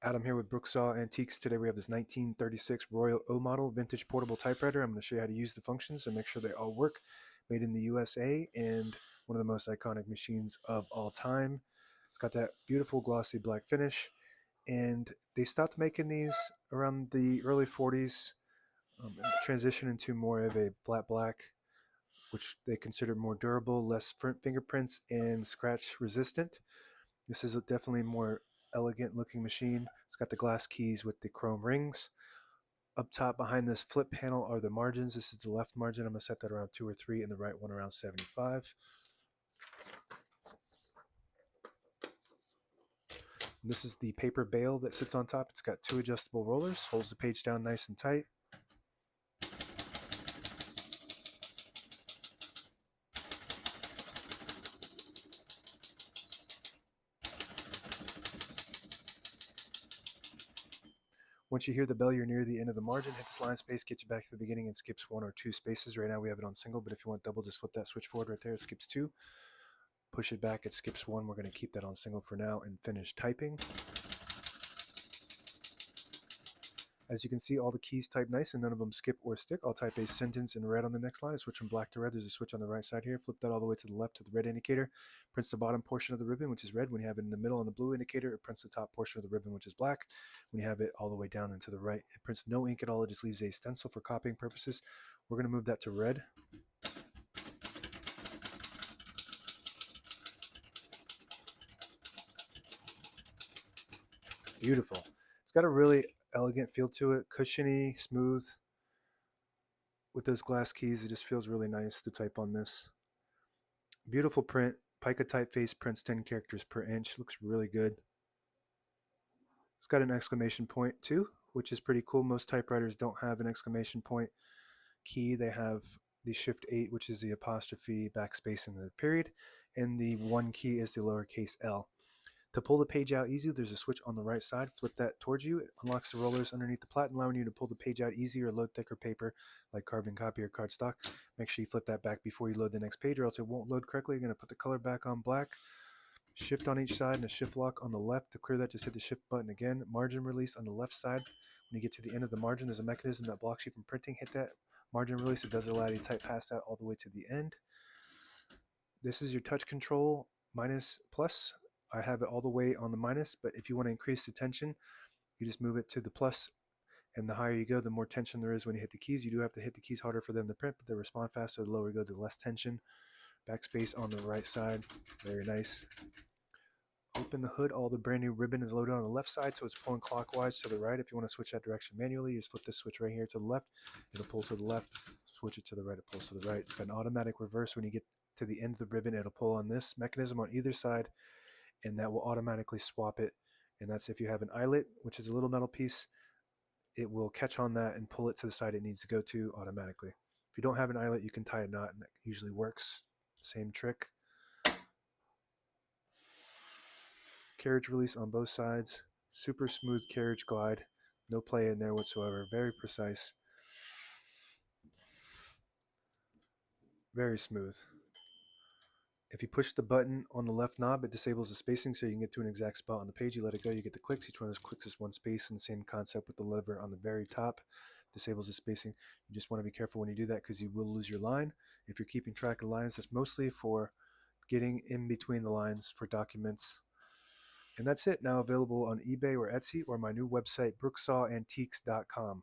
Adam here with Brooksaw Antiques. Today we have this 1936 Royal O model vintage portable typewriter. I'm going to show you how to use the functions and make sure they all work. Made in the USA and one of the most iconic machines of all time. It's got that beautiful glossy black finish, and they stopped making these around the early 40s, and transitioned into more of a flat black, which they considered more durable, less fingerprints, and scratch resistant. This is definitely a more elegant looking machine. It's got the glass keys with the chrome rings. Up top behind this flip panel are the margins. This is the left margin. I'm going to set that around 2 or 3 and the right one around 75. And this is the paper bail that sits on top. It's got 2 adjustable rollers, holds the page down nice and tight. Once you hear the bell, you're near the end of the margin. Hit this line space, get you back to the beginning, and skips 1 or 2 spaces. Right now we have it on single, but if you want double, just flip that switch forward right there. It skips 2. Push it back, it skips 1. We're going to keep that on single for now and finish typing. As you can see, all the keys type nice and none of them skip or stick. I'll type a sentence in red on the next line. I switch from black to red. There's a switch on the right side here. Flip that all the way to the left to the red indicator. Prints the bottom portion of the ribbon, which is red. When you have it in the middle on the blue indicator, it prints the top portion of the ribbon, which is black. When you have it all the way down and to the right, it prints no ink at all. It just leaves a stencil for copying purposes. We're going to move that to red. Beautiful. It's got a really elegant feel to it, cushiony, smooth. With those glass keys, it just feels really nice to type on this. Beautiful print. Pica typeface, prints 10 characters per inch. Looks really good. It's got an exclamation point too, which is pretty cool. Most typewriters don't have an exclamation point key. They have the Shift 8, which is the apostrophe, backspace, and the period, and the 1 key is the lowercase l. To pull the page out easy, there's a switch on the right side. Flip that towards you. It unlocks the rollers underneath the platen, allowing you to pull the page out easy or load thicker paper like carbon copy or cardstock. Make sure you flip that back before you load the next page or else it won't load correctly. You're going to put the color back on black. Shift on each side and a shift lock on the left. To clear that, just hit the shift button again. Margin release on the left side. When you get to the end of the margin, there's a mechanism that blocks you from printing. Hit that margin release. It does allow you to type past that all the way to the end. This is your touch control, minus, plus. I have it all the way on the minus, but if you want to increase the tension, you just move it to the plus, and the higher you go, the more tension there is when you hit the keys. You do have to hit the keys harder for them to print, but they respond faster. The lower you go, the less tension. Backspace on the right side, very nice. Open the hood, all the brand new ribbon is loaded on the left side, so it's pulling clockwise to the right. If you want to switch that direction manually, you just flip this switch right here to the left, it'll pull to the left. Switch it to the right, it pulls to the right. It's got an automatic reverse. When you get to the end of the ribbon, it'll pull on this mechanism on either side, and that will automatically swap it. And that's if you have an eyelet, which is a little metal piece, it will catch on that and pull it to the side it needs to go to automatically. If you don't have an eyelet, you can tie a knot, and that usually works. Same trick. Carriage release on both sides. Super smooth carriage glide. No play in there whatsoever. Very precise. Very smooth. If you push the button on the left knob, it disables the spacing so you can get to an exact spot on the page. You let it go, you get the clicks. Each one of those clicks is 1 space, and the same concept with the lever on the very top. Disables the spacing. You just want to be careful when you do that because you will lose your line. If you're keeping track of lines, that's mostly for getting in between the lines for documents. And that's it. Now available on eBay or Etsy or my new website, brooksawantiques.com.